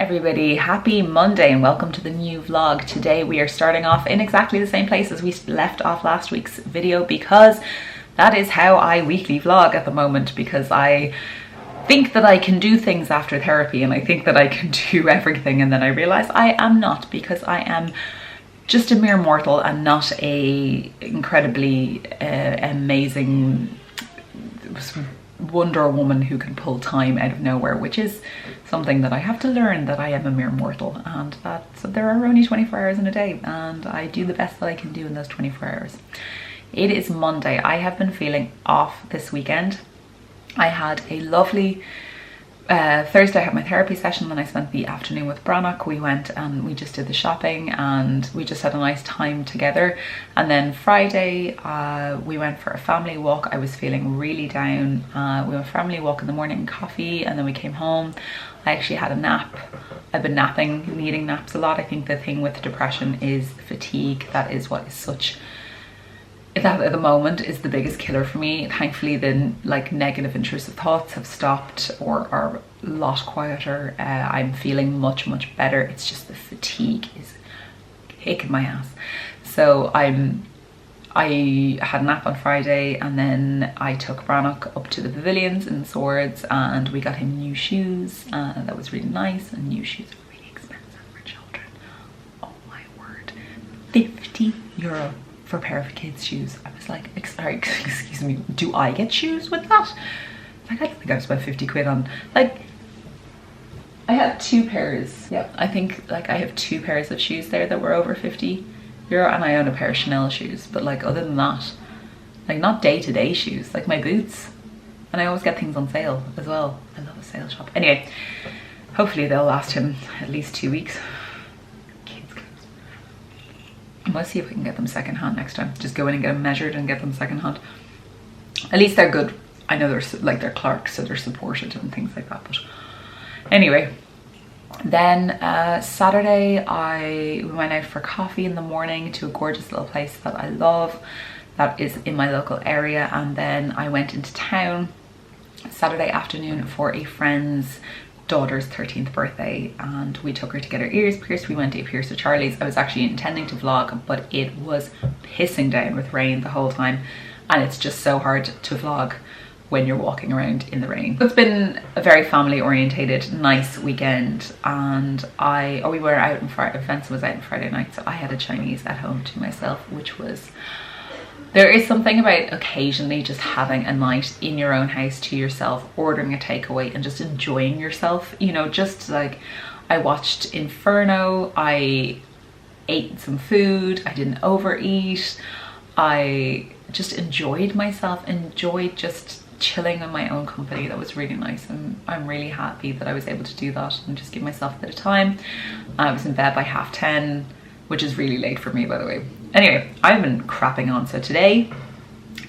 everybody, happy Monday and welcome to the new vlog. Today we are starting off in exactly the same place as we left off last week's video, because that is how I weekly vlog at the moment, because I think that I can do things after therapy and I think that I can do everything, and then I realize I am not, because I am just a mere mortal and not a incredibly amazing Wonder Woman who can pull time out of nowhere, which is something that I have to learn, that I am a mere mortal and that there are only 24 hours in a day and I do the best that I can do in those 24 hours. It is Monday. I have been feeling off this weekend. I had a lovely Thursday I had my therapy session, then I spent the afternoon with Brannock. We went and we just did the shopping and we just had a nice time together. And then Friday we went for a family walk. I was feeling really down. We went for a family walk in the morning, coffee, and then we came home. I actually had a nap. I've been napping, needing naps a lot. I think the thing with depression is fatigue. That is what is such, that at the moment is the biggest killer for me. Thankfully the negative intrusive thoughts have stopped or are a lot quieter. I'm feeling much better. It's just the fatigue is kicking my ass. So I had a nap on Friday and then I took Brannock up to the pavilions in Swords and we got him new shoes. That was really nice, and new shoes are really expensive for children. Oh my word, €50 for a pair of kids' shoes. I was like, sorry, excuse me, do I get shoes with that? Like, I don't think I've spent 50 quid on, like, I have two pairs. Yeah, I think like I have two pairs of shoes there that were over €50, and I own a pair of Chanel shoes. But like, other than that, like, not day-to-day shoes, like my boots. And I always get things on sale as well. I love a sale shop. Anyway, hopefully they'll last him at least 2 weeks. Let's see if we can get them secondhand next time. Just go in and get them measured and get them secondhand. At least they're good. I know they're Clarks, so they're supported and things like that. But anyway, then Saturday we went out for coffee in the morning to a gorgeous little place that I love, that is in my local area. And then I went into town Saturday afternoon for a friend's daughter's 13th birthday, and we took her to get her ears pierced. We went to a piercer Charlie's. I was actually intending to vlog, but it was pissing down with rain the whole time, and it's just so hard to vlog when you're walking around in the rain. It's been a very family orientated, nice weekend, and we were out on Friday. Vincent was out on Friday night, so I had a Chinese at home to myself, which was, there is something about occasionally just having a night in your own house to yourself, ordering a takeaway and just enjoying yourself. You know, just like, I watched Inferno, I ate some food, I didn't overeat, I just enjoyed myself, enjoyed just chilling in my own company. That was really nice, and I'm really happy that I was able to do that and just give myself a bit of time. I was in bed by 10:30, which is really late for me, by the way. Anyway, I've been crapping on. So today,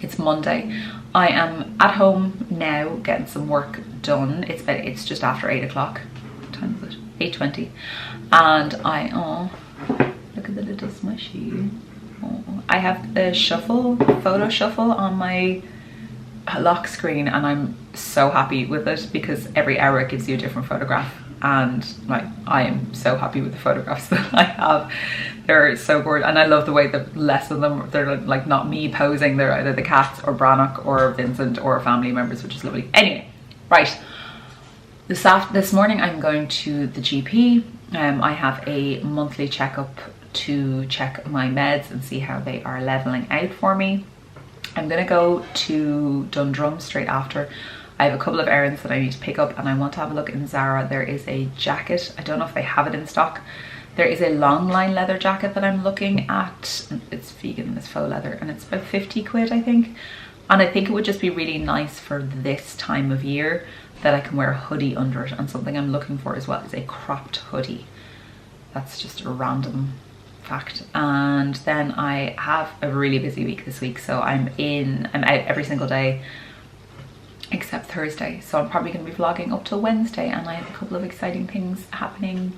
it's Monday. I am at home now getting some work done. It's just after 8 o'clock. What time is it? 8:20. And look at the little smushy. Oh, I have the photo shuffle on my lock screen, and I'm so happy with it because every hour it gives you a different photograph. And like, I am so happy with the photographs that I have. They're so gorgeous, and I love the way that less of them, they're like not me posing, they're either the cats or Brannock or Vincent or family members, which is lovely. Anyway, right, this morning I'm going to the GP. I have a monthly checkup to check my meds and see how they are leveling out for me. I'm gonna go to Dundrum straight after. I have a couple of errands that I need to pick up, and I want to have a look in Zara. There is a jacket, I don't know if they have it in stock. There is a long line leather jacket that I'm looking at. It's vegan and it's faux leather, and it's about 50 quid, I think. And I think it would just be really nice for this time of year that I can wear a hoodie under it. And something I'm looking for as well is a cropped hoodie. That's just a random fact. And then I have a really busy week this week, so I'm out every single day except Thursday, so I'm probably going to be vlogging up till Wednesday, and I have a couple of exciting things happening.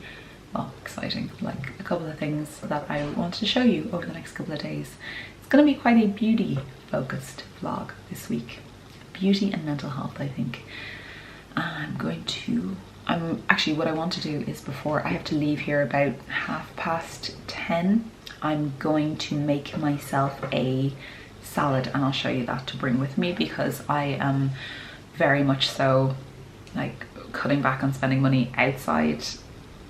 Well, exciting, like a couple of things that I want to show you over the next couple of days. It's going to be quite a beauty focused vlog this week. Beauty and mental health, I think. I'm going to actually, what I want to do is, before I have to leave here about 10:30, I'm going to make myself a salad, and I'll show you that to bring with me, because I am very much so like cutting back on spending money outside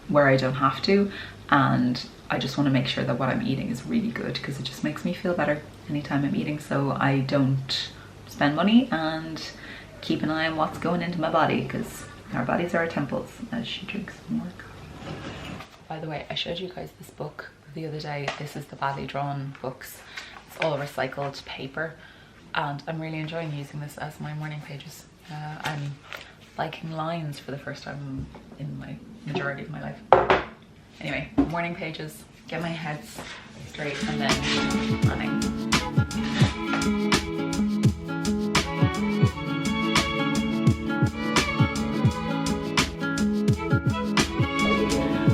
where I don't have to, and I just want to make sure that what I'm eating is really good, because it just makes me feel better anytime I'm eating, so I don't spend money and keep an eye on what's going into my body, because our bodies are our temples. As she drinks more coffee. By the way, I showed you guys this book the other day. This is the Badly Drawn books. It's all recycled paper, and I'm really enjoying using this as my morning pages. I'm liking lines for the first time in my majority of my life. Anyway, morning pages, get my head straight, and then running.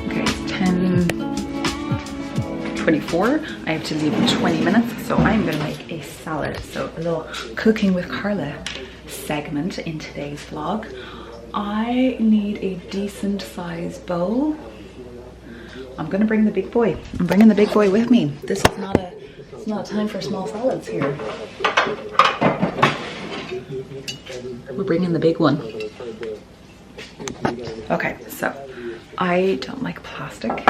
Okay, it's 10:24. I have to leave in 20 minutes, so I'm gonna make a salad. So a little cooking with Carla segment in today's vlog. I need a decent sized bowl. I'm gonna bring the big boy. I'm bringing the big boy with me. This is not a time for small salads here. We're bringing the big one. Okay, so I don't like plastic.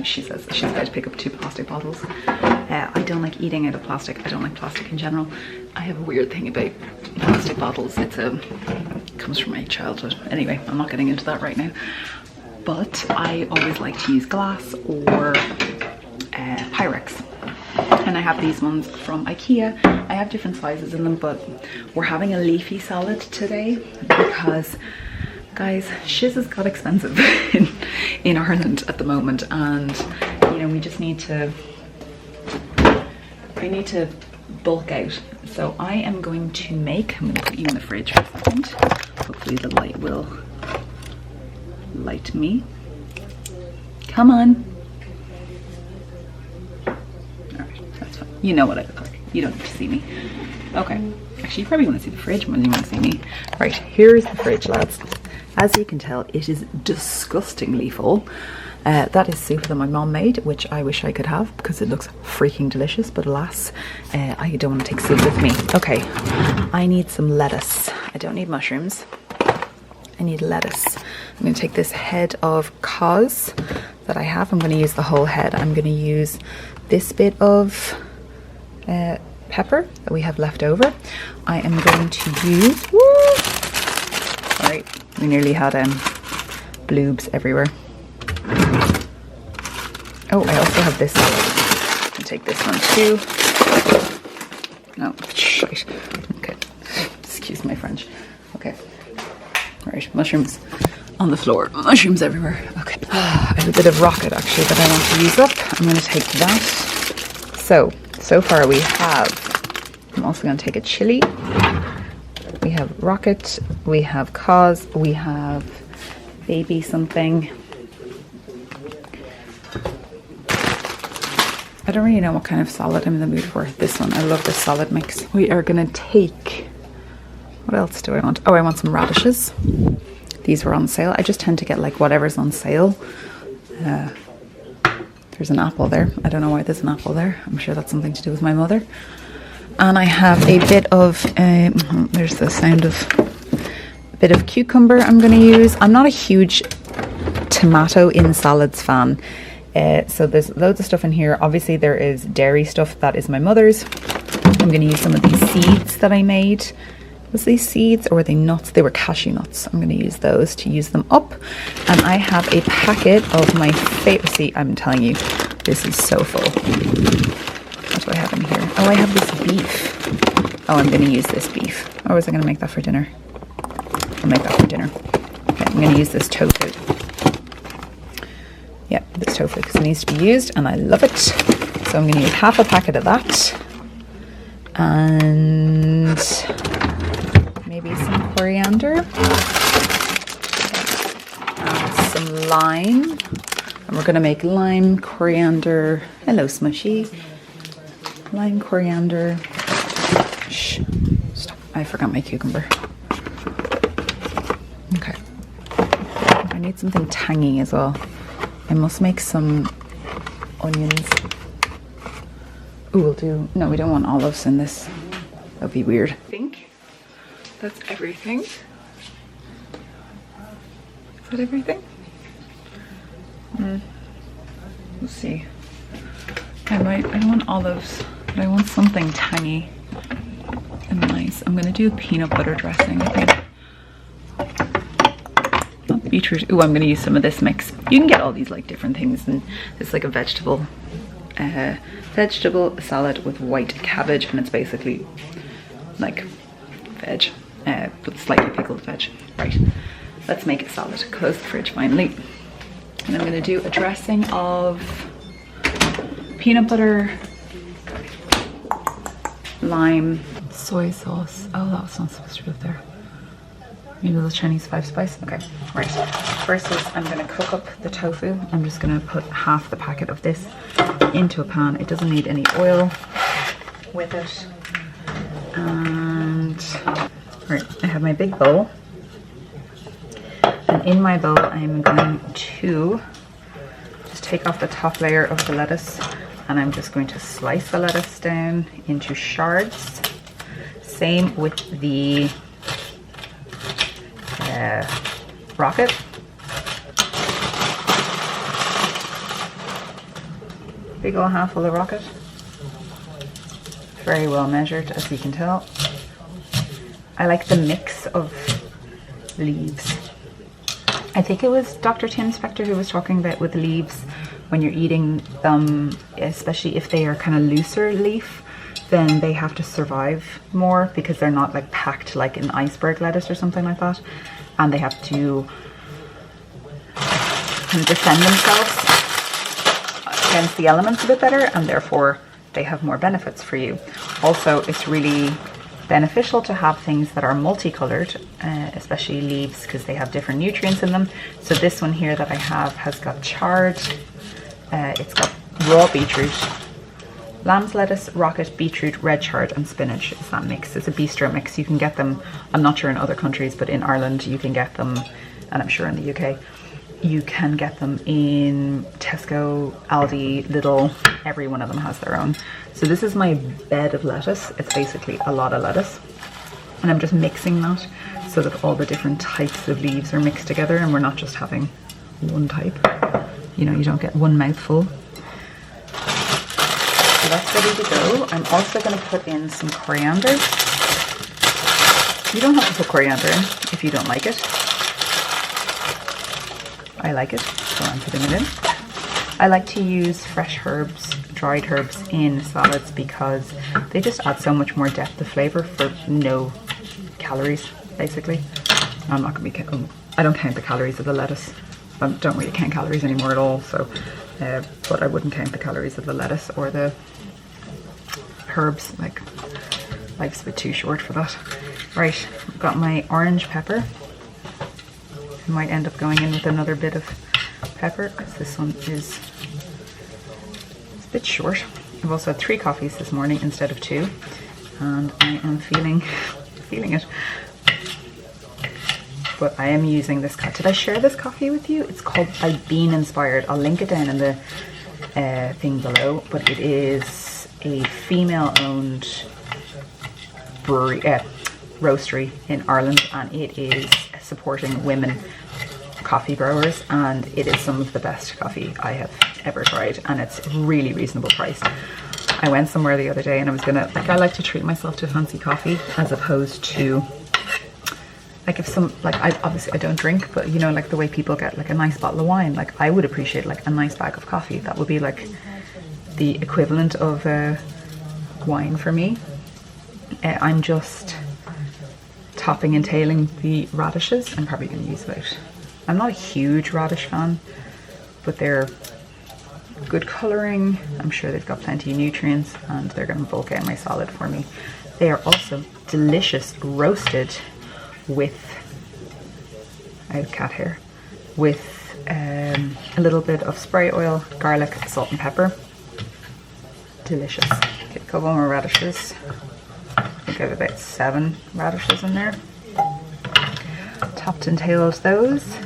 She says she's going to pick up 2 plastic bottles. I don't like eating out of plastic. I don't like plastic in general. I have a weird thing about plastic bottles. It comes from my childhood. Anyway, I'm not getting into that right now. But I always like to use glass or Pyrex. And I have these ones from IKEA. I have different sizes in them, but we're having a leafy salad today because, guys, shiz has got expensive in Ireland at the moment, and you know, we need to bulk out. So I am going to make, I'm going to put you in the fridge for a second. Hopefully the light will light me. Come on. Alright, that's fine. You know what I look like. You don't need to see me. Okay. Actually, you probably want to see the fridge more than you want to see me. Right, here's the fridge, lads. As you can tell, it is disgustingly full. That is soup that my mom made, which I wish I could have because it looks freaking delicious, but alas, I don't want to take soup with me. Okay, I need some lettuce. I don't need mushrooms. I need lettuce. I'm going to take this head of cos that I have. I'm going to use the whole head. I'm going to use this bit of pepper that we have left over. I am going to use... Woo! Sorry, we nearly had bloobs everywhere. Oh, I also have this salad. I'll take this one too. No, shite. Okay, excuse my French. Okay, right, mushrooms on the floor. Mushrooms everywhere. Okay, I have a bit of rocket actually that I want to use up. I'm going to take that. So far we have, I'm also going to take a chili. We have rocket, we have cos, we have baby something. I don't really know what kind of salad I'm in the mood for. This one, I love this salad mix. We are gonna take, what else do I want? Oh, I want some radishes. These were on sale. I just tend to get like whatever's on sale. There's an apple there. I don't know why there's an apple there. I'm sure that's something to do with my mother. And I have a bit of, there's the sound of, a bit of cucumber I'm gonna use. I'm not a huge tomato in salads fan. So there's loads of stuff in here. Obviously there is dairy stuff that is my mother's. I'm going to use some of these seeds that I made. Was these seeds or were they nuts? They were cashew nuts. I'm going to use those to use them up. And I have a packet of my favorite. See, I'm telling you, this is so full. What do I have in here? Oh, I have this beef. Oh, I'm going to use this beef. Or was I going to make that for dinner? I'll make that for dinner. Okay, I'm going to use this tofu. Yeah, this tofu because it needs to be used and I love it. So I'm going to use half a packet of that and maybe some coriander and some lime. And we're going to make lime, coriander. Hello, Smushy. Lime, coriander. Shh. Stop. I forgot my cucumber. Okay. need something tangy as well. I must make some onions. Ooh, we'll do, no, we don't want olives in this. That'd be weird. I think that's everything. Is that everything? We'll see. I don't want olives, but I want something tangy and nice. I'm gonna do a peanut butter dressing, I think. Not beetroot. Ooh, I'm gonna use some of this mix. You can get all these like different things, and it's like a vegetable salad with white cabbage, and it's basically like veg, but slightly pickled veg. Right, let's make a salad. Close the fridge finally. And I'm gonna do a dressing of peanut butter, lime, soy sauce. Oh, that was not supposed to be up there. Maybe a little Chinese 5 spice. Okay, right. First is I'm gonna cook up the tofu. I'm just gonna put half the packet of this into a pan. It doesn't need any oil with it. And right, I have my big bowl. And in my bowl, I'm going to just take off the top layer of the lettuce, and I'm just going to slice the lettuce down into shards. Same with the rocket. Big ol' handful of rocket. Very well measured, as you can tell. I like the mix of leaves. I think it was Dr. Tim Spector who was talking about with leaves, when you're eating them, especially if they are kind of looser leaf, then they have to survive more because they're not like packed like an iceberg lettuce or something like that, and they have to kind of defend themselves against the elements a bit better, and therefore they have more benefits for you. Also, it's really beneficial to have things that are multicolored, especially leaves, because they have different nutrients in them. So this one here that I have has got chard, it's got raw beetroot, lamb's lettuce, rocket, beetroot, red chard, and spinach is that mix. It's a bistro mix. You can get them, I'm not sure in other countries, but in Ireland you can get them, and I'm sure in the UK you can get them in Tesco, Aldi, Lidl. Every one of them has their own. So this is my bed of lettuce. It's basically a lot of lettuce, and I'm just mixing that so that all the different types of leaves are mixed together, and we're not just having one type. You know, you don't get one mouthful. So that's ready to go. I'm also going to put in some coriander. You don't have to put coriander in if you don't like it. I like it, so I'm putting it in. I like to use fresh herbs, dried herbs in salads because they just add so much more depth of flavor for no calories, basically. I'm not going to be, I don't count the calories of the lettuce. I don't really count calories anymore at all, so, but I wouldn't count the calories of the lettuce or the herbs. Like, life's a bit too short for that. Right, I've got my orange pepper. I might end up going in with another bit of pepper because this one is a bit short. I've also had 3 coffees this morning instead of 2, and I am feeling it. But I am using this. Did I share this coffee with you? It's called by Bean Inspired. I'll link it down in the thing below. But it is a female-owned brewery, roastery in Ireland, and it is supporting women coffee growers, and it is some of the best coffee I have ever tried, and it's really reasonable priced. I went somewhere the other day and I was gonna, like, I like to treat myself to fancy coffee as opposed to, like, if some, like, I obviously I don't drink, but you know, like the way people get like a nice bottle of wine, like I would appreciate like a nice bag of coffee. That would be like the equivalent of wine for me. I'm just topping and tailing the radishes. I'm probably going to use about, I'm not a huge radish fan, but they're good colouring. I'm sure they've got plenty of nutrients, and they're going to bulk out my salad for me. They are also delicious roasted with, I have cat hair, with a little bit of spray oil, garlic, salt and pepper. Delicious. Get a couple more radishes. I think I have about 7 radishes in there. Topped and tailed those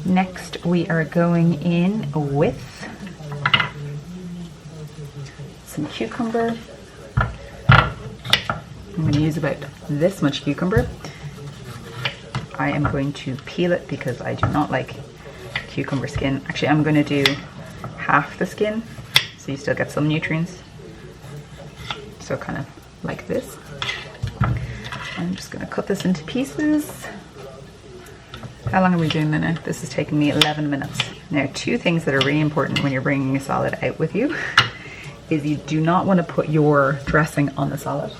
Next we are going in with some cucumber. I'm going to use about this much cucumber. I am going to peel it because I do not like cucumber skin. Actually, I'm going to do half the skin so you still get some nutrients. So kind of like this. I'm just going to cut this into pieces. How long are we doing now? This is taking me 11 minutes. Now, two things that are really important when you're bringing a salad out with you is you do not want to put your dressing on the salad.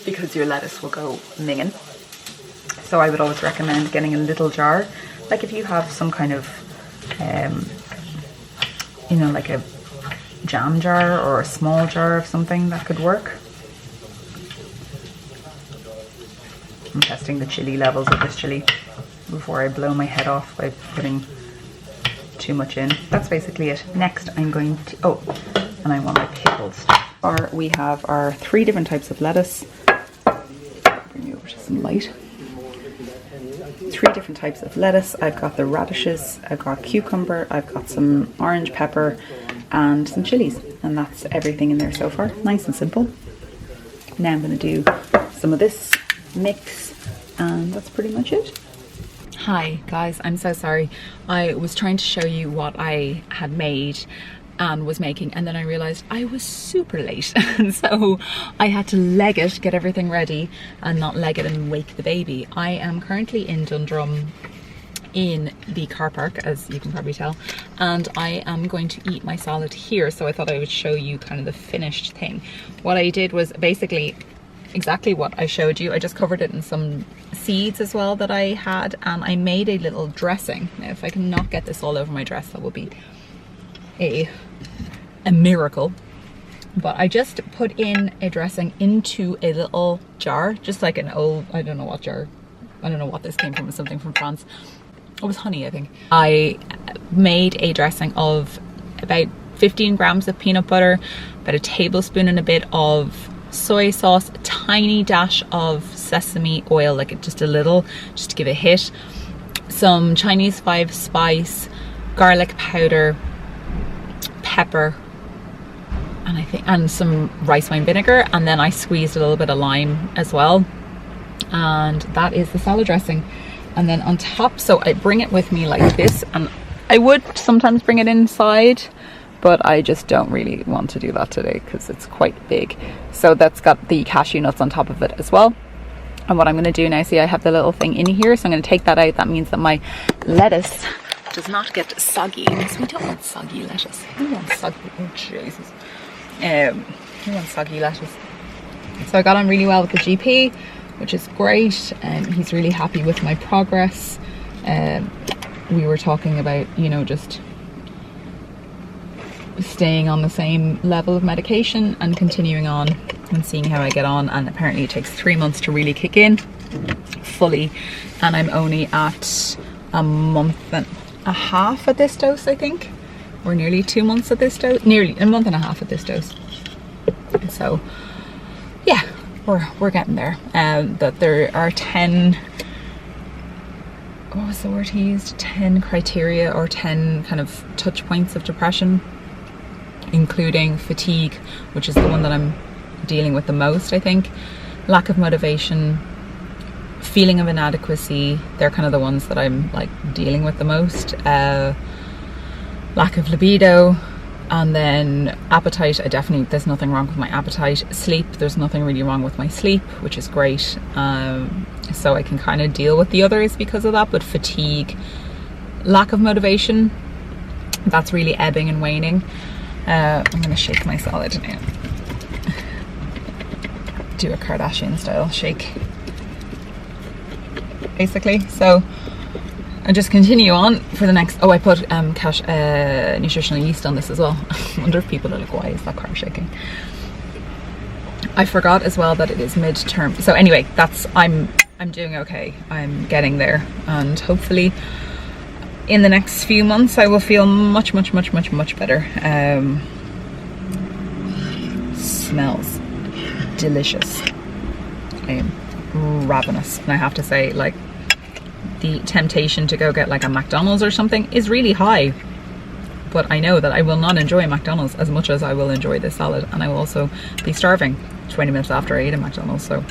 Because your lettuce will go minging. So I would always recommend getting a little jar. Like if you have some kind of, you know, like a jam jar or a small jar of something, that could work. I'm testing the chili levels of this chili before I blow my head off by putting too much in. That's basically it. Next I'm going to, oh, and I want my pickles. We have our 3 different types of lettuce. Bring you over to some light. 3 different types of lettuce. I've got the radishes, I've got cucumber, I've got some orange pepper and some chilies. And that's everything in there so far. Nice and simple. Now I'm going to do some of this mix and that's pretty much it. Hi guys, I'm so sorry. I was trying to show you what I had made and was making, and then I realized I was super late and so I had to leg it, get everything ready and not leg it and wake the baby. I am currently in Dundrum in the car park, as you can probably tell, and I am going to eat my salad here, so I thought I would show you kind of the finished thing. What I did was basically exactly what I showed you. I just covered it in some seeds as well that I had, and I made a little dressing. Now if I can not get this all over my dress, that will be a miracle. But I just put in a dressing into a little jar, just like an old, I don't know what jar, I don't know what this came from, it's something from France. It was honey, I think. I made a dressing of about 15 grams of peanut butter, about a tablespoon and a bit of soy sauce, a tiny dash of sesame oil, like just a little, just to give it a hit, some Chinese 5 spice, garlic powder, pepper, and I think, and some rice wine vinegar, and then I squeezed a little bit of lime as well, and that is the salad dressing. And then on top, so I bring it with me like this, and I would sometimes bring it inside, but I just don't really want to do that today because it's quite big. So that's got the cashew nuts on top of it as well. And what I'm going to do now, see I have the little thing in here, so I'm going to take that out. That means that my lettuce does not get soggy. Because we don't want soggy lettuce. We want soggy, oh Jesus. We want soggy lettuce. So I got on really well with the GP, which is great. He's really happy with my progress. We were talking about, you know, just staying on the same level of medication and continuing on and seeing how I get on, and apparently it takes 3 months to really kick in fully, and I'm only at a month and a half at this dose, I think, or nearly 2 months at this dose, nearly a month and a half at this dose. So yeah, we're getting there. That there are 10, what was the word he used, 10 criteria or 10 kind of touch points of depression, including fatigue, which is the one that I'm dealing with the most, I think, lack of motivation, feeling of inadequacy, they're kind of the ones that I'm like dealing with the most, lack of libido, and then appetite. There's nothing wrong with my appetite. Sleep, there's nothing really wrong with my sleep, which is great. So I can kind of deal with the others because of that, but fatigue, lack of motivation, that's really ebbing and waning. I'm gonna shake my salad now. Do a Kardashian style shake, basically. So I just continue on for the next, I put nutritional yeast on this as well. I wonder if people are like, why is that car shaking? I forgot as well that it is midterm. So anyway, I'm doing okay. I'm getting there, and hopefully in the next few months I will feel much better. Smells delicious. ravenous. And I have to say, like, the temptation to go get like a McDonald's or something is really high. But I know that I will not enjoy McDonald's as much as I will enjoy this salad. And I will also be starving 20 minutes after I ate a McDonald's. So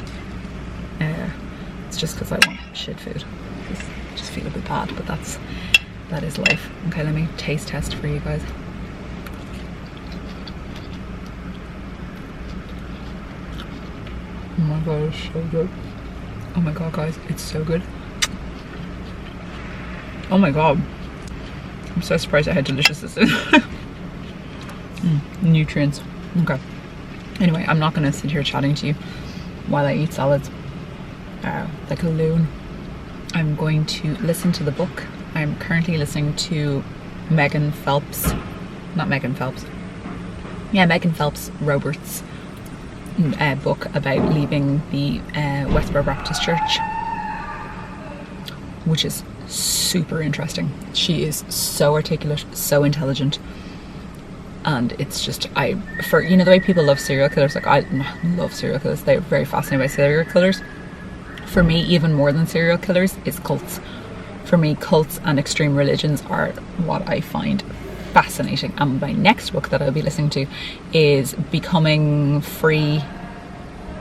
it's just because I want shit food. I just feel a bit bad, but that is life. Okay, let me taste test for you guys. Oh my god, it's so good. Oh my god, guys, it's so good. Oh my god. I'm so surprised at how delicious this is. Nutrients. Okay. Anyway, I'm not going to sit here chatting to you while I eat salads like a loon. I'm going to listen to the book. I'm currently listening to Megan Phelps Roberts' book about leaving the Westboro Baptist Church, which is super interesting. She is so articulate, so intelligent, and it's just, you know, the way people love serial killers, like I love serial killers, they're very fascinated by serial killers. For me, even more than serial killers, is cults. For me, cults and extreme religions are what I find fascinating. And my next book that I'll be listening to is Becoming Free,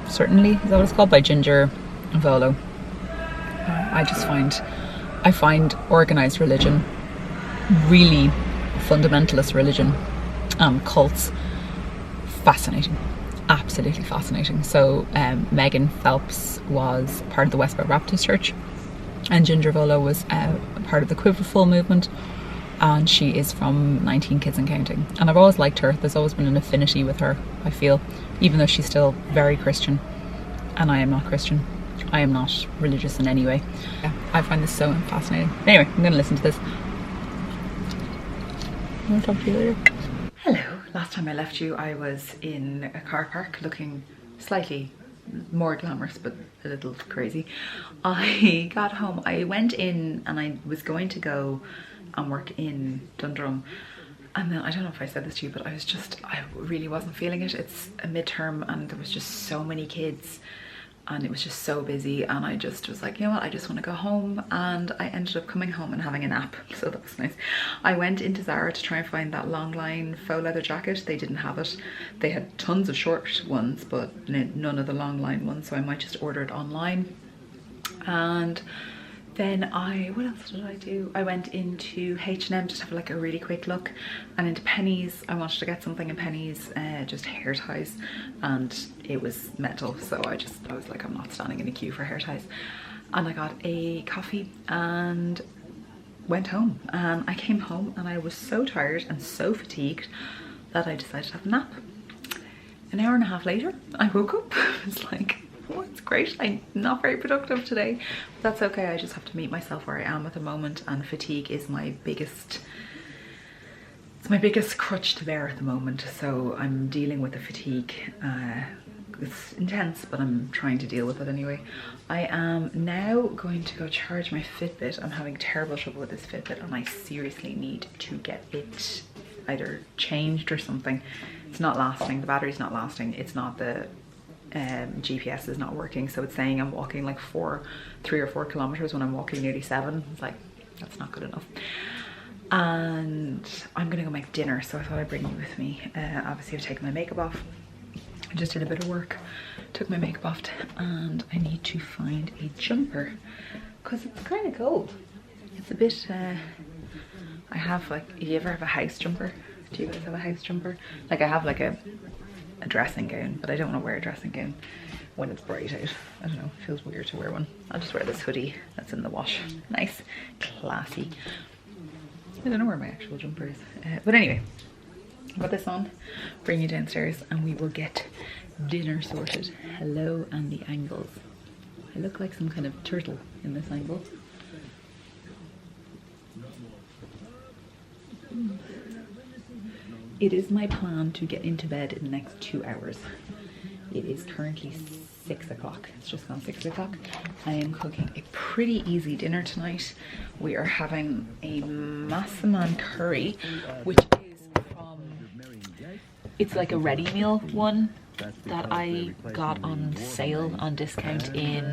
certainly, is that what it's called, by Ginger Volo. I find organized religion, really fundamentalist religion, cults, fascinating, absolutely fascinating. So Megan Phelps was part of the Westboro Baptist Church, and Ginger Volo was part of the Quiverful movement, and she is from 19 Kids and Counting. And I've always liked her. There's always been an affinity with her, I feel, even though she's still very Christian, and I am not Christian. I am not religious in any way. Yeah, I find this so fascinating. Anyway, I'm going to listen to this. I'll talk to you later. Hello. Last time I left you, I was in a car park looking slightly more glamorous, but a little crazy. I got home. I went in and I was going to go and work in Dundrum. And then, I don't know if I said this to you, but I really wasn't feeling it. It's a midterm and there was just so many kids. And it was just so busy, and I just was like, you know what, I just want to go home. And I ended up coming home and having a nap, so that was nice. I went into Zara to try and find that long line faux leather jacket. They didn't have it. They had tons of short ones, but none of the long line ones, so I might just order it online. And then what else did I do? I went into H&M just to have like a really quick look, and into Penneys. I wanted to get something in Penneys, just hair ties, and it was mental. So I was like, I'm not standing in a queue for hair ties. And I got a coffee and went home. And I came home and I was so tired and so fatigued that I decided to have a nap. An hour and a half later, I woke up. It's like, oh, it's great. I'm not very productive today, but that's okay. I just have to meet myself where I am at the moment, and fatigue is my biggest, it's my biggest crutch to bear at the moment. So I'm dealing with the fatigue. It's intense, but I'm trying to deal with it anyway. I am now going to go charge my Fitbit. I'm having terrible trouble with this Fitbit, and I seriously need to get it either changed or something. It's not lasting. The battery's not lasting. It's not the GPS is not working, so it's saying I'm walking like 3 or 4 kilometers when I'm walking nearly 7. It's like, that's not good enough. And I'm gonna go make dinner, so I thought I'd bring you with me. Obviously I've taken my makeup off. I just did a bit of work, took my makeup off, and I need to find a jumper because it's kind of cold. It's a bit I have like, you ever have a house jumper? Do you guys have a house jumper? Like I have like a dressing gown, but I don't want to wear a dressing gown when it's bright out. I don't know, it feels weird to wear one. I'll just wear this hoodie that's in the wash. Nice, classy. I don't know where my actual jumper is, but anyway, I'll put this on, bring you downstairs, and we will get dinner sorted. Hello, and the angles. I look like some kind of turtle in this angle. It is my plan to get into bed in the next 2 hours. It is currently 6 o'clock. It's just gone 6 o'clock. I am cooking a pretty easy dinner tonight. We are having a massaman curry, which is from, it's like a ready meal one. that I got on sale, on discount in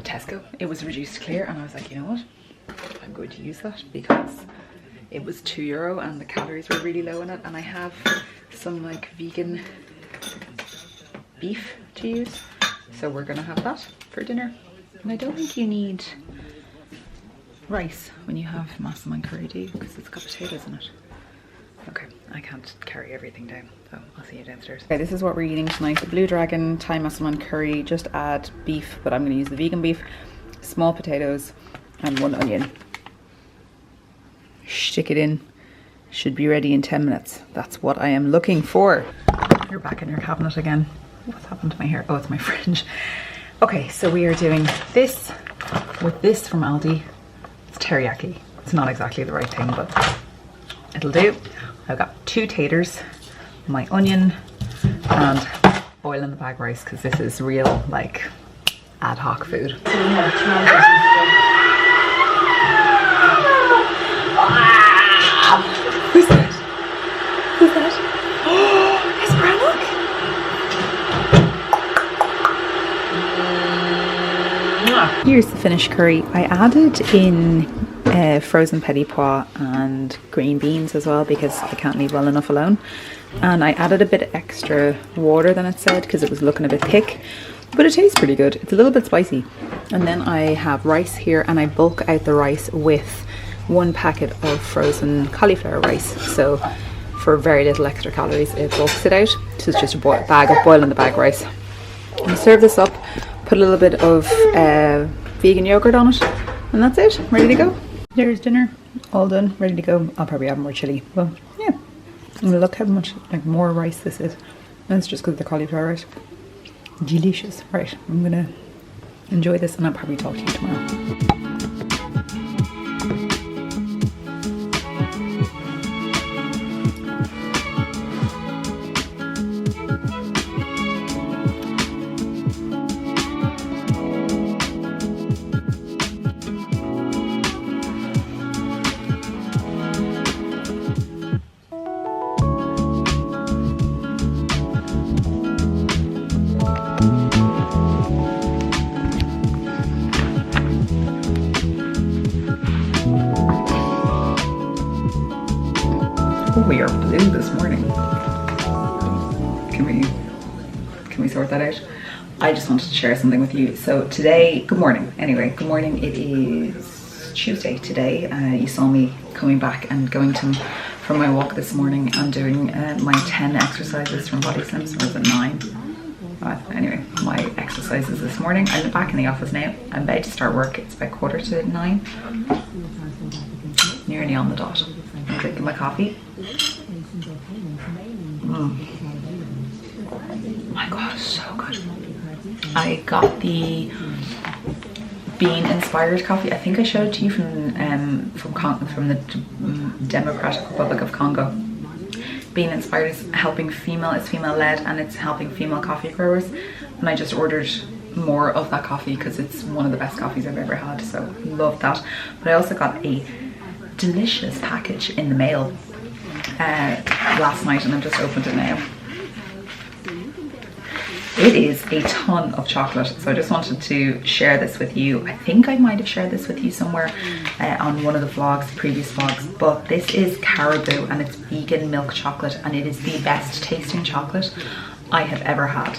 Tesco. It was reduced clear and I was like, you know what? I'm going to use that because it was €2 and the calories were really low in it, and I have some like vegan beef to use. So we're gonna have that for dinner. And I don't think you need rice when you have massaman curry, do you? Because it's got potatoes in it. Okay, I can't carry everything down, so I'll see you downstairs. Okay, this is what we're eating tonight. The Blue Dragon Thai massaman curry. Just add beef, but I'm gonna use the vegan beef, small potatoes, and 1 onion. Stick it in. Should be ready in 10 minutes. That's what I am looking for. You're back in your cabinet again. What's happened to my hair? Oh, it's my fringe. Okay, so we are doing this with this from Aldi. It's teriyaki. It's not exactly the right thing, but it'll do. I've got 2 taters, my onion, and boil in the bag rice, because this is real, like, ad hoc food. So we have Who's that? Who's that? Oh, it's Brannock. Here's the finished curry. I added in frozen petit pois and green beans as well, because I can't leave well enough alone. And I added a bit extra water than it said, because it was looking a bit thick, but it tastes pretty good. It's a little bit spicy. And then I have rice here, and I bulk out the rice with 1 packet of frozen cauliflower rice. So for very little extra calories, it bulks it out. This is just a bag of boil in the bag rice. And serve this up, put a little bit of vegan yogurt on it, and that's it, ready to go. There's dinner, all done, ready to go. I'll probably have more chili, but yeah. And look how much like more rice this is. And it's just because of the cauliflower rice. Delicious. Right, I'm gonna enjoy this and I'll probably talk to you tomorrow. We are blue this morning. Can we sort that out? I just wanted to share something with you. So today, good morning. Anyway, good morning. It is Tuesday today. You saw me coming back and going for my walk this morning and doing my 10 exercises from Body Slims, or was it 9? Anyway, my exercises this morning. I'm back in the office now. I'm about to start work. It's about 8:45. Nearly on the dot. I'm drinking my coffee. My God, it's so good. I got the bean inspired coffee. I think I showed it to you from the Democratic Republic of Congo. Bean inspired is helping female, it's female led, and it's helping female coffee growers. And I just ordered more of that coffee because it's one of the best coffees I've ever had, so love that. But I also got a delicious package in the mail last night, and I've just opened it now. It is a ton of chocolate, so I just wanted to share this with you. I think I might have shared this with you somewhere on one of the vlogs, previous vlogs, but this is Caribou and it's vegan milk chocolate, and it is the best tasting chocolate I have ever had.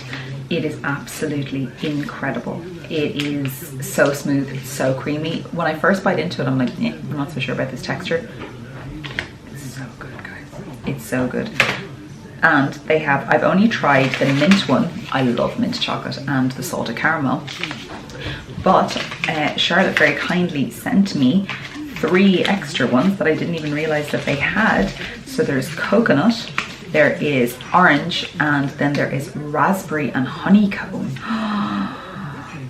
It is absolutely incredible. It is so smooth, it's so creamy. When I first bite into it, I'm like, I'm not so sure about this texture. It's so good, guys. It's so good. And they have, I've only tried the mint one. I love mint chocolate, and the salted caramel. But Charlotte very kindly sent me 3 extra ones that I didn't even realize that they had. So there's coconut, there is orange, and then there is raspberry and honeycomb.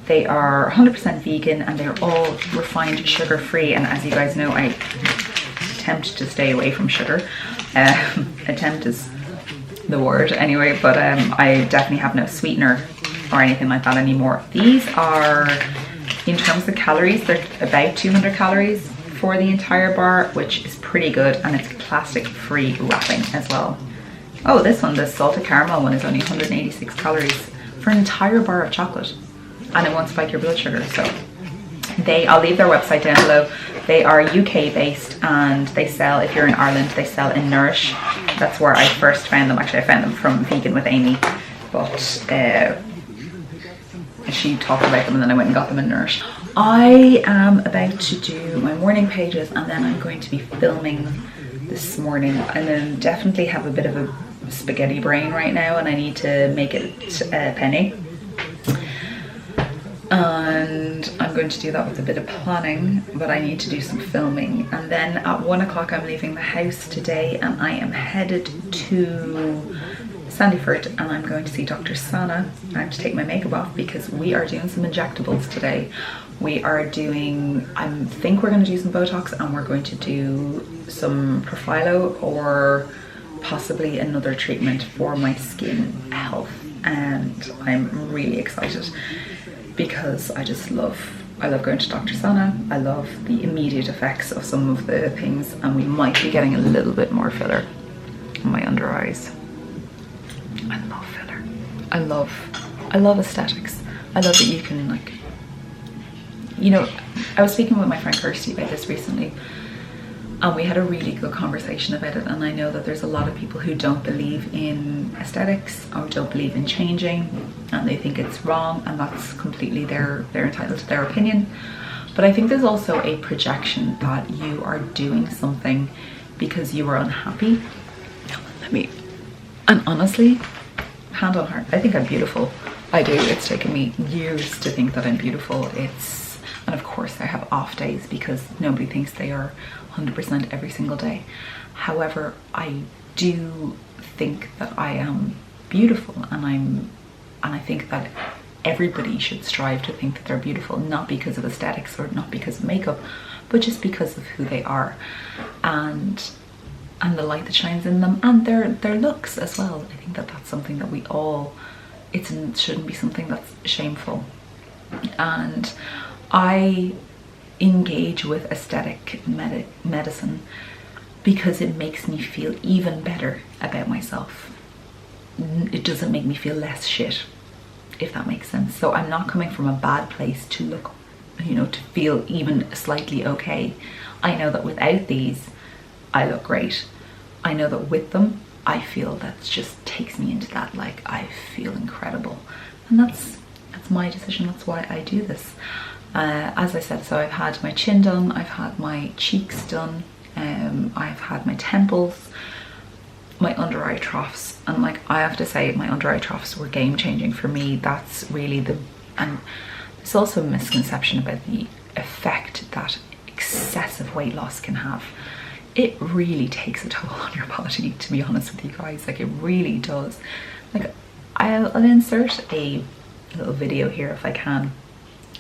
They are 100% vegan, and they're all refined sugar free. And as you guys know, I attempt to stay away from sugar. Attempt is the word anyway, but I definitely have no sweetener or anything like that anymore. These are, in terms of calories, they're about 200 calories for the entire bar, which is pretty good, and it's plastic free wrapping as well. Oh, this one, the salted caramel one, is only 186 calories for an entire bar of chocolate, and it won't spike your blood sugar. So I'll leave their website down below. They are UK based, and they sell, if you're in Ireland, they sell in Nourish. That's where I first found them. Actually, I found them from Vegan with Amy, but she talked about them and then I went and got them in Nourish. I am about to do my morning pages, and then I'm going to be filming this morning. And then definitely have a bit of a spaghetti brain right now, and I need to make it penny. And I'm going to do that with a bit of planning, but I need to do some filming. And then at 1 o'clock I'm leaving the house today, and I am headed to Sandyford, and I'm going to see Dr. Sana. I have to take my makeup off because we are doing some injectables today. We are doing, I think we're going to do some Botox, and we're going to do some Profilo, or possibly another treatment for my skin health. And I'm really excited because I love going to Dr. Sana. I love the immediate effects of some of the things, and we might be getting a little bit more filler on my under eyes. I love filler. I love aesthetics. I love that you can, like, you know, I was speaking with my friend Kirsty about this recently, and we had a really good conversation about it. And I know that there's a lot of people who don't believe in aesthetics or don't believe in changing, and they think it's wrong, and that's completely they're entitled to their opinion. But I think there's also a projection that you are doing something because you are unhappy. And honestly, hand on heart, I think I'm beautiful. I do. It's taken me years to think that I'm beautiful. And of course I have off days because nobody thinks they are 100% every single day. However, I do think that I am beautiful, and I think that everybody should strive to think that they're beautiful, not because of aesthetics or not because of makeup, but just because of who they are, and the light that shines in them, and their looks as well. I think that that's something that we all, it shouldn't be something that's shameful. And I engage with aesthetic medicine because it makes me feel even better about myself. It doesn't make me feel less shit, if that makes sense. So I'm not coming from a bad place to look, you know, to feel even slightly okay. I know that without these, I look great. I know that with them, I feel that just takes me into that, like, I feel incredible. And that's my decision. That's why I do this. As I said, so I've had my chin done, I've had my cheeks done, I've had my temples, my under eye troughs, and like, I have to say, my under eye troughs were game changing for me. That's really and there's also a misconception about the effect that excessive weight loss can have. It really takes a toll on your body, to be honest with you guys. Like, it really does. Like, I'll insert a little video here if I can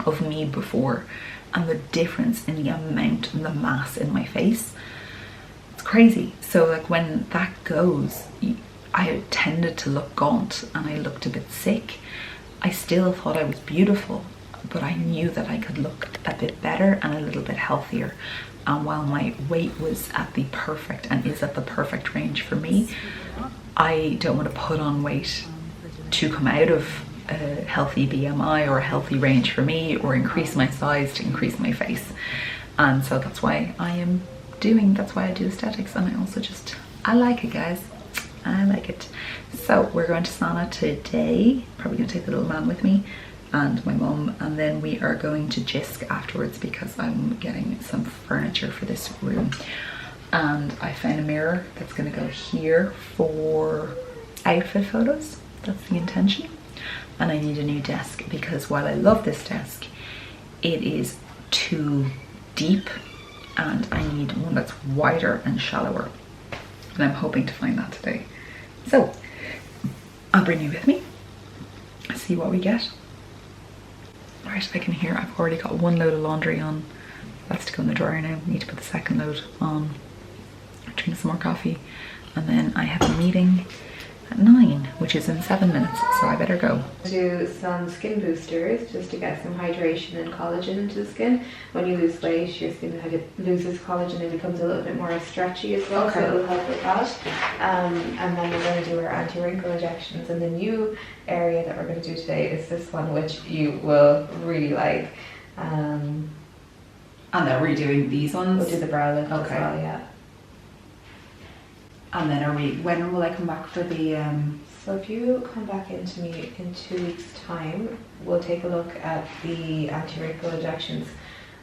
of me before, and the difference in the amount and the mass in my face. It's crazy. So like, when that goes, I tended to look gaunt and I looked a bit sick. I still thought I was beautiful, but I knew that I could look a bit better and a little bit healthier. And while my weight was at the perfect, and is at the perfect range for me, I don't want to put on weight to come out of a healthy BMI or a healthy range for me, or increase my size to increase my face. And so that's why I do aesthetics. And I also I like it, guys. I like it. So we're going to Sana today. Probably gonna take the little man with me and my mum, and then we are going to Jisk afterwards because I'm getting some furniture for this room. And I found a mirror that's gonna go here for outfit photos. That's the intention. And I need a new desk because while I love this desk, it is too deep, and I need one that's wider and shallower. And I'm hoping to find that today. So I'll bring you with me, see what we get. Right, I can hear I've already got one load of laundry on. That's to go in the dryer now. Need to put the second load on. Drink some more coffee, and then I have a meeting at 9, which is in 7 minutes, so I better go. Do some skin boosters just to get some hydration and collagen into the skin. When you lose weight, your skin loses collagen and becomes a little bit more stretchy as well, so it'll help with that. And then we're going to do our anti-wrinkle injections, and the new area that we're going to do today is this one, which you will really like. And then we're doing these ones? We'll do the brow lift as well, yeah. And then when will I come back for the So if you come back into me in 2 weeks time, we'll take a look at the anti-wrinkle injections,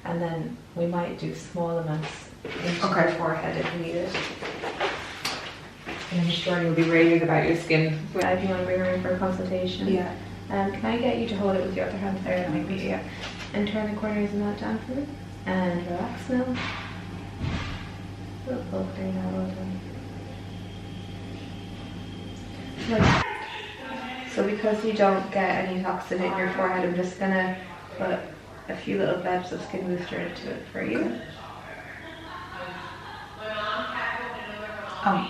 and then we might do small amounts into your forehead if needed. And I'm sure you'll be raving about your skin. If you want to bring her in for a consultation. Yeah. Can I get you to hold it with your other hand there? That might be, yeah. And turn the corners of that down for me. And relax now. Little poke there now, well done. So because you don't get any toxin in your forehead, I'm just gonna put a few little blebs of skin booster into it for you.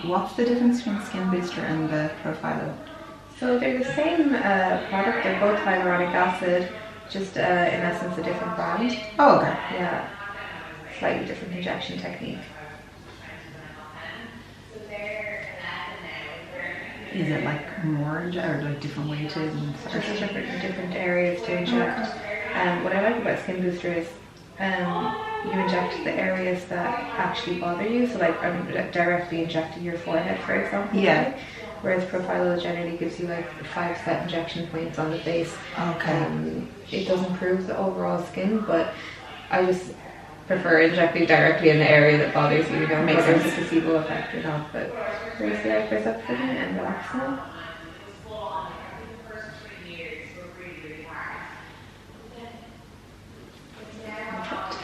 What's the difference between the skin booster and the Profilo? So they're the same product, they're both hyaluronic acid, just in essence a different brand. Oh, okay. Yeah, slightly different injection technique. Is it like more or like different weighted and Just different areas to inject. What I like about skin booster is you inject the areas that actually bother you. So like I'm directly injecting your forehead, for example. Yeah. Whereas Profilo generally gives you like 5 set injection points on the face. Okay. It does improve the overall skin, but I just prefer injecting directly in the area that bothers you. You know, makes sense. It's a placebo effect or not, but raise the eyebrows up for me and relax now.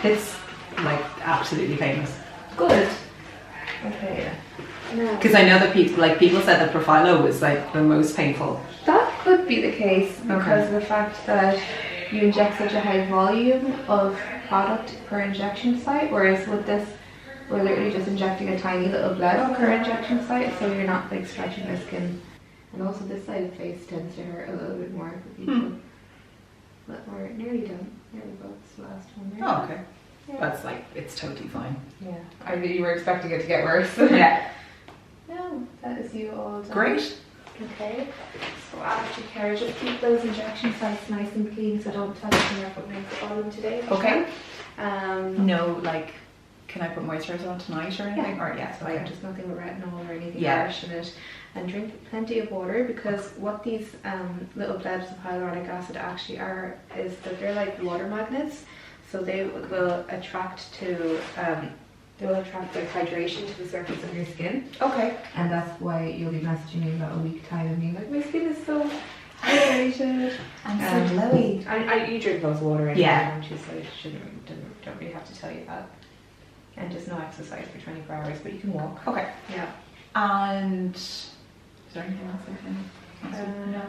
It's like absolutely famous. Good. Okay. Because I know that people said that Profilo was like the most painful. That could be the case because of the fact that you inject such a high volume of product per injection site, whereas with this we're literally just injecting a tiny little bleb per injection site, so you're not like stretching the skin. And also this side of the face tends to hurt a little bit more for people. But we're nearly done. There we go, it's the last one there. Oh, okay. Yeah. That's like, it's totally fine. Yeah. I mean, you were expecting it to get worse. Yeah. No, that is you all done. Great. Okay, so after care, just keep those injection sites nice and clean, so don't touch them or put makeup on them today. Okay. No, like, can I put moisturizer on tonight or anything? Yeah. Or yes, Okay. okay. Just nothing with retinol or anything Yeah. harsh in it. And drink plenty of water, because what these little blebs of hyaluronic acid actually are is that they're like water magnets, so they will attract to like hydration to the surface of your skin. Okay. And that's why you'll be messaging me about a week time and being like, my skin is so hydrated. I'm so glowy. You drink loads of water anyway, Yeah. don't you? So you don't really have to tell you that. And just no exercise for 24 hours, but you can walk. Okay. Yeah. And is there anything else I can? No,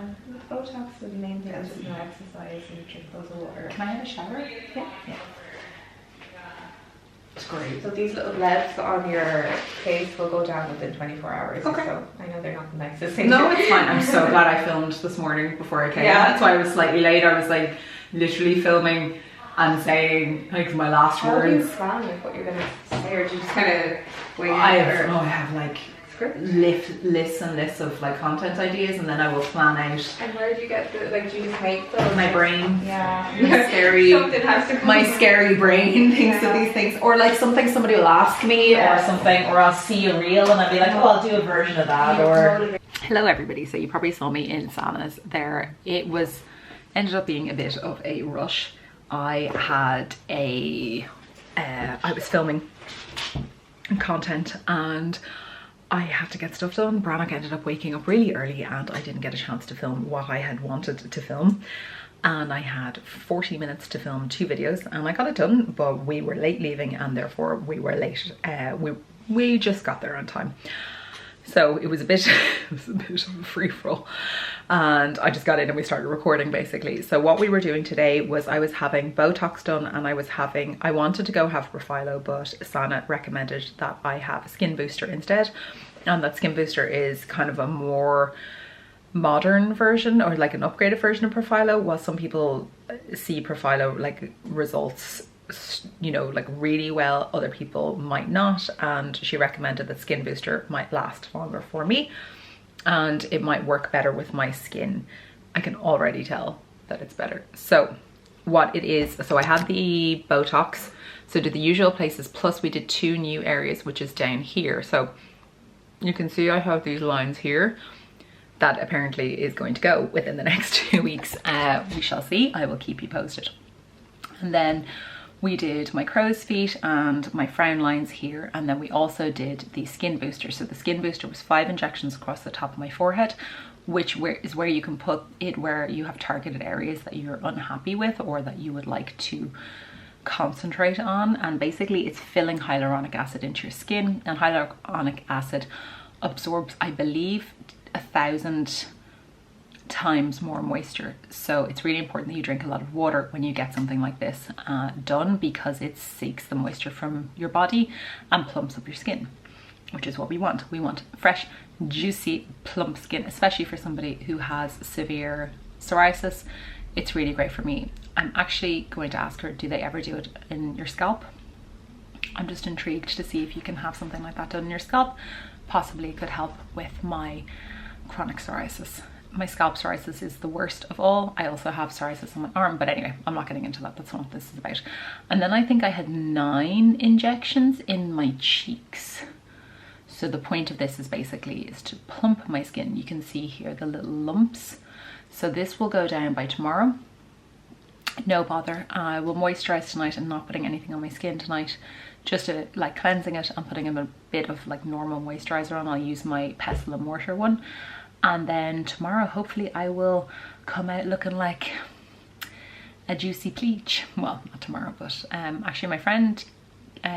Botox is the main thing. It's just no exercise and drink loads of water. Can I have a shower? Yeah. It's great. So these little blebs on your face will go down within 24 hours. Okay. So I know they're not the nicest thing. No, it's fine. I'm so glad I filmed this morning before I came. Yeah. That's why I was slightly late. I was like literally filming and saying like my last How do you words. plan like what you're gonna say, or do you just kind of wait? I have like script? lists and lists of like content ideas, and then I will plan out. And where do you get the, like, do you just make those? My brain. Yeah. My scary, Something has to come. my scary brain thinks of these things, or like something somebody will ask me, or something, or I'll see a reel and I'll be like, oh, I'll do a version of that. Or hello everybody. So you probably saw me in Sana's there. It ended up being a bit of a rush. I had I was filming content and I had to get stuff done. Brannock ended up waking up really early and I didn't get a chance to film what I had wanted to film. And I had 40 minutes to film 2 videos and I got it done, but we were late leaving and therefore we were late. We just got there on time. So it was a bit of a free-for-all. and I just got in and we started recording basically. So what we were doing today was I was having Botox done, and I wanted to go have Profilo, but Sana recommended that I have a skin booster instead. And that skin booster is kind of a more modern version, or like an upgraded version of Profilo. While some people see Profilo like results, you know, like really well, other people might not, and she recommended that skin booster might last longer for me and it might work better with my skin. I can already tell that it's better. So what it is, so I had the Botox, so did the usual places, plus we did 2 new areas, which is down here. So you can see I have these lines here that apparently is going to go within the next 2 weeks. We shall see. I will keep you posted. And then we did my crow's feet and my frown lines here, and then we also did the skin booster. So the skin booster was 5 injections across the top of my forehead, which is where you can put it where you have targeted areas that you're unhappy with or that you would like to concentrate on. And basically it's filling hyaluronic acid into your skin, and hyaluronic acid absorbs, I believe, 1,000 times more moisture. So it's really important that you drink a lot of water when you get something like this done, because it seeks the moisture from your body and plumps up your skin, which is what we want. We want fresh, juicy, plump skin, especially for somebody who has severe psoriasis. It's really great for me. I'm actually going to ask her, do they ever do it in your scalp? I'm just intrigued to see if you can have something like that done in your scalp. Possibly it could help with my chronic psoriasis. My scalp psoriasis is the worst of all. I also have psoriasis on my arm, but anyway, I'm not getting into that. That's not what this is about. And then I think I had 9 injections in my cheeks. So the point of this is basically to plump my skin. You can see here the little lumps. So this will go down by tomorrow. No bother. I will moisturize tonight and not putting anything on my skin tonight. Just to, like, cleansing it and putting a bit of like normal moisturizer on. I'll use my Pestle and Mortar one. And then tomorrow, hopefully I will come out looking like a juicy peach. Well, not tomorrow, but actually my friend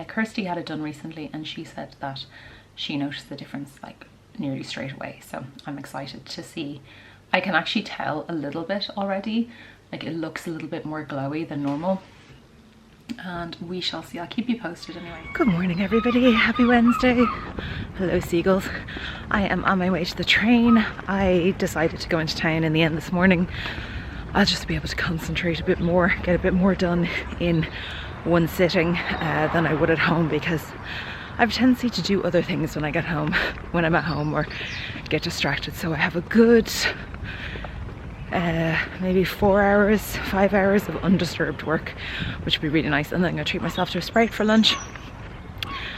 Kirsty had it done recently, and she said that she noticed the difference like nearly straight away. So I'm excited to see. I can actually tell a little bit already, like it looks a little bit more glowy than normal. And we shall see. I'll keep you posted anyway. Good morning everybody, happy Wednesday. Hello seagulls. I am on my way to the train. I decided to go into town in the end this morning. I'll just be able to concentrate a bit more, get a bit more done in one sitting than I would at home, because I have a tendency to do other things when I get home, when I'm at home, or get distracted. So I have a good maybe 4 hours, 5 hours of undisturbed work, which would be really nice. And then I'm gonna treat myself to a Sprite for lunch.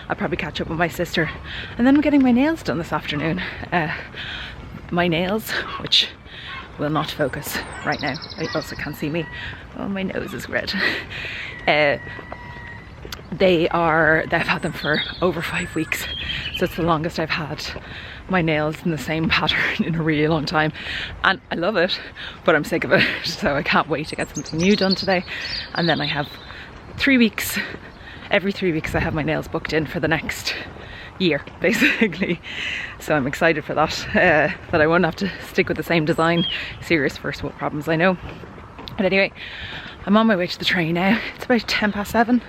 I'll probably catch up with my sister, and then I'm getting my nails done this afternoon. My nails, which will not focus right now. I also can't see me. Oh, my nose is red. They've had them for over 5 weeks, so it's the longest I've had my nails in the same pattern in a really long time, and I love it, but I'm sick of it. So I can't wait to get something new done today. And then I have 3 weeks, every 3 weeks I have my nails booked in for the next year basically. So I'm excited for that, that I won't have to stick with the same design. Serious first world problems, I know. But anyway, I'm on my way to the train now. It's about 7:10.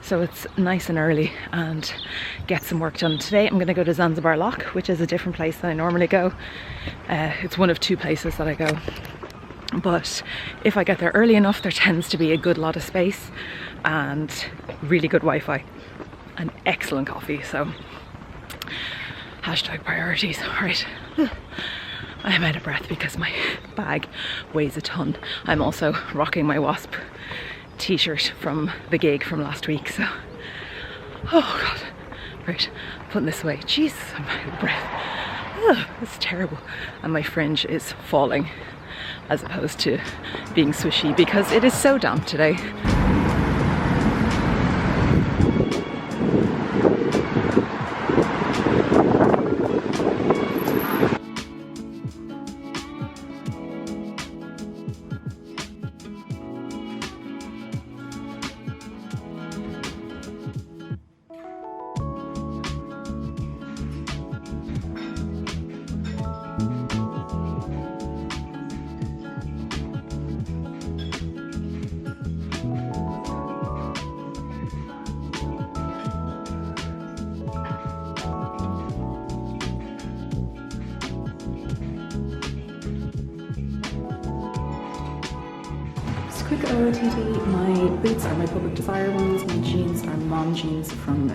So it's nice and early, and get some work done. Today I'm going to go to Zanzibar Lock, which is a different place than I normally go. It's one of 2 places that I go. But if I get there early enough, there tends to be a good lot of space and really good Wi-Fi and excellent coffee. So hashtag priorities. All right. I am out of breath because my bag weighs a ton. I'm also rocking my Wasp t-shirt from the gig from last week, so oh god. Right, putting this away. Jesus, I'm out of breath. Oh, it's terrible. And my fringe is falling as opposed to being swishy because it is so damp today. Carla TT. My boots are my Public Desire ones. My jeans are mom jeans from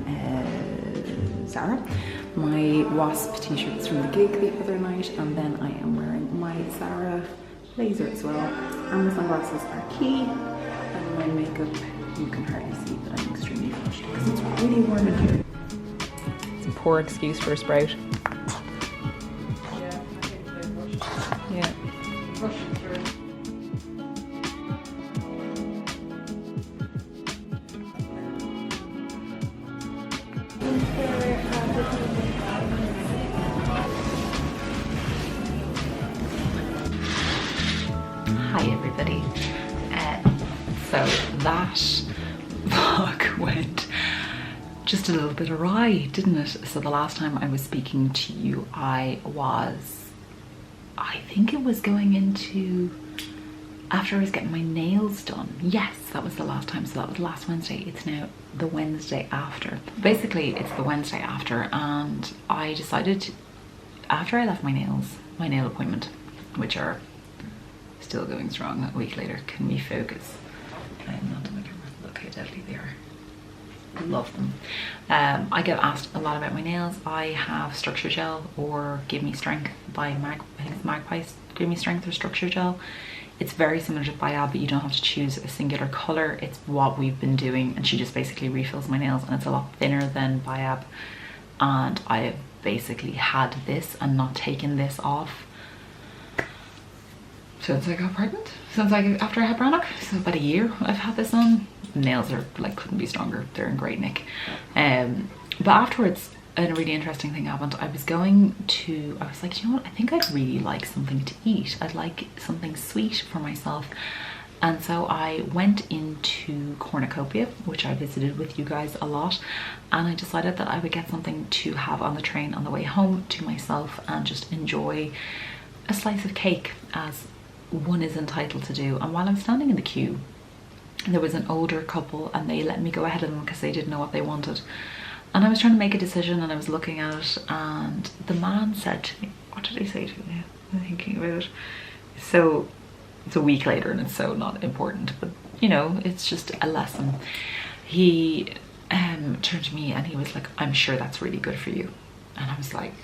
Zara. My Wasp t-shirt is from the gig the other night, and then I am wearing my Zara blazer as well. And my sunglasses are key, and my makeup, you can hardly see, but I'm extremely flushed because it's really warm in here. It's a poor excuse for a sprout. Yeah. Hi everybody. So that vlog went just a little bit awry, didn't it? So the last time I was speaking to you, I think it was going into after I was getting my nails done. Yes, that was the last time. So that was last Wednesday. It's now the Wednesday after. Basically, it's the Wednesday after, and I decided after I left my nail appointment, which are still going strong a week later. Can we focus? I'm not on the camera. Look how deadly they are. Love them. I get asked a lot about my nails. I have Structure Gel or Give Me Strength by I think it's Magpie's Give Me Strength or Structure Gel. It's very similar to Biab, but you don't have to choose a singular color. It's what we've been doing, and she just basically refills my nails, and it's a lot thinner than Biab. And I have basically had this and not taken this off since I got pregnant. Since after I had Brannock, so about a year I've had this on. Nails are like couldn't be stronger. They're in great nick. But afterwards, a really interesting thing happened. I was like, you know what? I think I'd really like something to eat. I'd like something sweet for myself. And so I went into Cornucopia, which I visited with you guys a lot, and I decided that I would get something to have on the train on the way home to myself and just enjoy a slice of cake, as one is entitled to do. And while I'm standing in the queue, there was an older couple, and they let me go ahead of them because they didn't know what they wanted. And I was trying to make a decision, and I was looking at it, and the man said to me, what did he say to me? I'm thinking about it. So it's a week later and it's so not important, but you know, it's just a lesson. He turned to me and he was like, I'm sure that's really good for you. And I was like,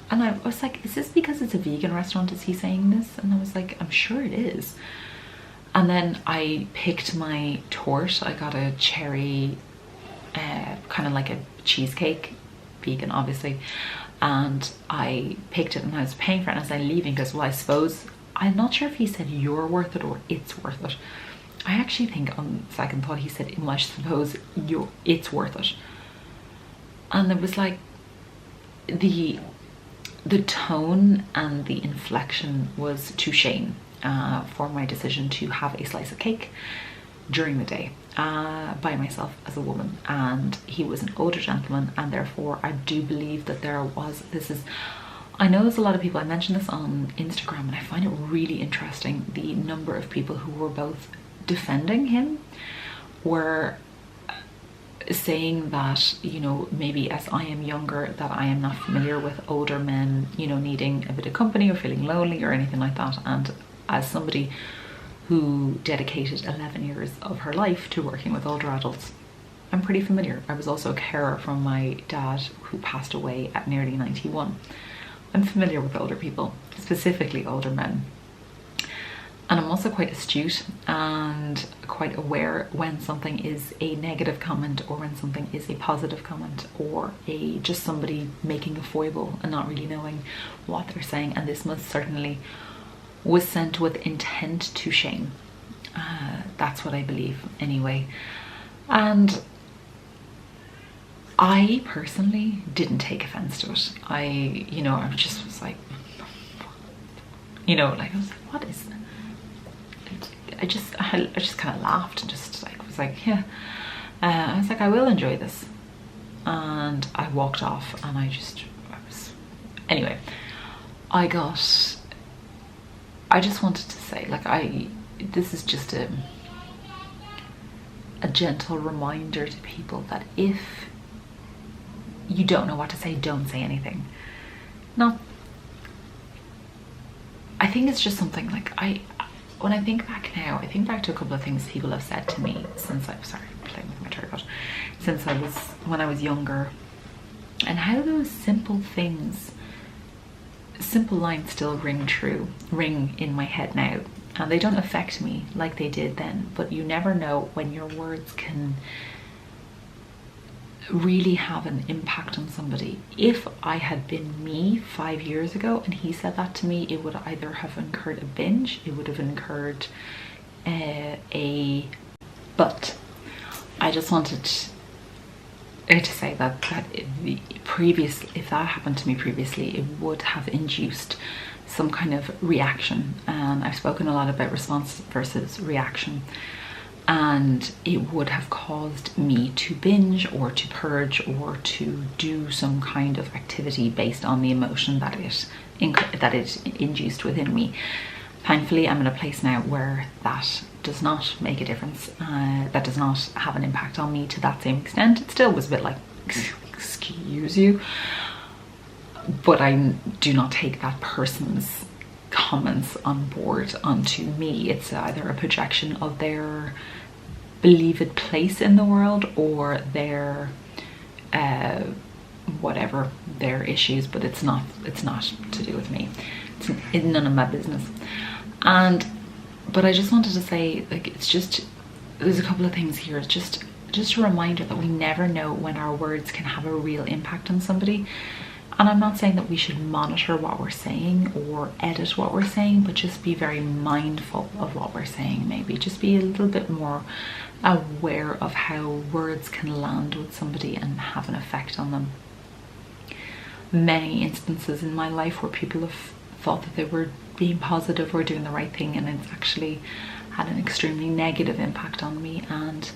and I was like, is this because it's a vegan restaurant? Is he saying this? And I was like, I'm sure it is. And then I picked my torte. I got a cherry, kind of like a cheesecake, vegan obviously. And I picked it and I was paying for it, and as I'm leaving, because well, I suppose, I'm not sure if he said you're worth it or it's worth it. I actually think on second thought he said, well, I suppose it's worth it. And it was like, the tone and the inflection was to shame for my decision to have a slice of cake during the day by myself as a woman. And he was an older gentleman, and therefore I do believe that I know there's a lot of people, I mentioned this on Instagram, and I find it really interesting, the number of people who were both defending him were saying that, you know, maybe as I am younger, that I am not familiar with older men, you know, needing a bit of company or feeling lonely or anything like that. And as somebody who dedicated 11 years of her life to working with older adults, I'm pretty familiar. I was also a carer from my dad, who passed away at nearly 91. I'm familiar with older people, specifically older men. And I'm also quite astute and quite aware when something is a negative comment or when something is a positive comment, or just somebody making a foible and not really knowing what they're saying. And this most certainly was sent with intent to shame. That's what I believe anyway. And I personally didn't take offense to it. I just was like, you know, like I was like, what is that? I just kind of laughed and just like was like, yeah. I was like, I will enjoy this, and I walked off. And anyway, I just wanted to say, like, this is just a gentle reminder to people that if you don't know what to say, don't say anything. I think it's just something like, when I think back now, I think back to a couple of things people have said to me since playing with my tripod, when I was younger, and how those simple things, simple lines still ring in my head now, and they don't affect me like they did then. But you never know when your words can really have an impact on somebody. If I had been me 5 years ago and he said that to me, it would either have incurred a binge, it would have incurred but I just wanted to say that if that happened to me previously, it would have induced some kind of reaction. And I've spoken a lot about response versus reaction, and it would have caused me to binge or to purge or to do some kind of activity based on the emotion that it induced within me. Thankfully, I'm in a place now where that does not make a difference. That does not have an impact on me to that same extent. It still was a bit like, excuse you, but I do not take that person's comments on board onto me. It's either a projection of their believed place in the world or their whatever their issues, but it's not to do with me. It's none of my business. But I just wanted to say, like, it's just, there's a couple of things here. It's just a reminder that we never know when our words can have a real impact on somebody. And I'm not saying that we should monitor what we're saying or edit what we're saying, but just be very mindful of what we're saying. Maybe just be a little bit more aware of how words can land with somebody and have an effect on them. Many instances in my life where people have thought that they were being positive or doing the right thing, and it's actually had an extremely negative impact on me. And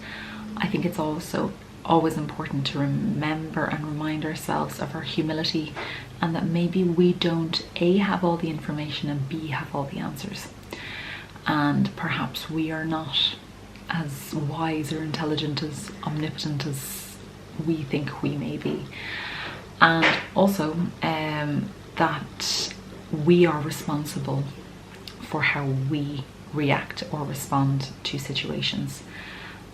I think it's also always important to remember and remind ourselves of our humility, and that maybe we don't A, have all the information, and B, have all the answers, and perhaps we are not as wise or intelligent, as omnipotent as we think we may be. And also that we are responsible for how we react or respond to situations.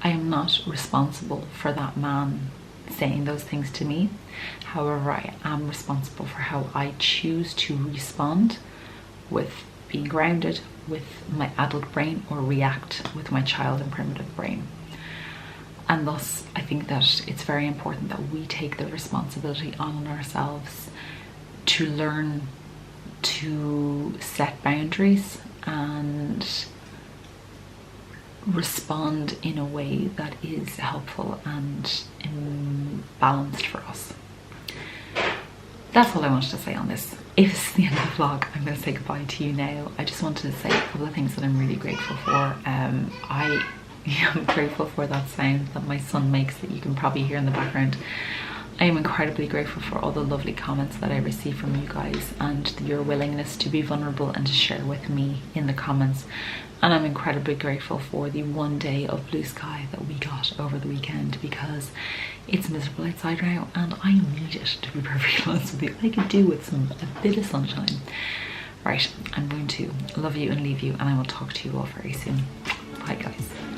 I am not responsible for that man saying those things to me. However, I am responsible for how I choose to respond with being grounded with my adult brain or react with my child and primitive brain. And thus, I think that it's very important that we take the responsibility on ourselves to learn to set boundaries and respond in a way that is helpful and balanced for us. That's all I wanted to say on this. If it's the end of the vlog, I'm going to say goodbye to you now. I just wanted to say a couple of things that I'm really grateful for. I am grateful for that sound that my son makes that you can probably hear in the background. I am incredibly grateful for all the lovely comments that I receive from you guys and your willingness to be vulnerable and to share with me in the comments. And I'm incredibly grateful for the one day of blue sky that we got over the weekend, because it's miserable outside now and I need it, to be perfectly honest with you. I could do with a bit of sunshine. Right, I'm going to love you and leave you, and I will talk to you all very soon. Bye guys.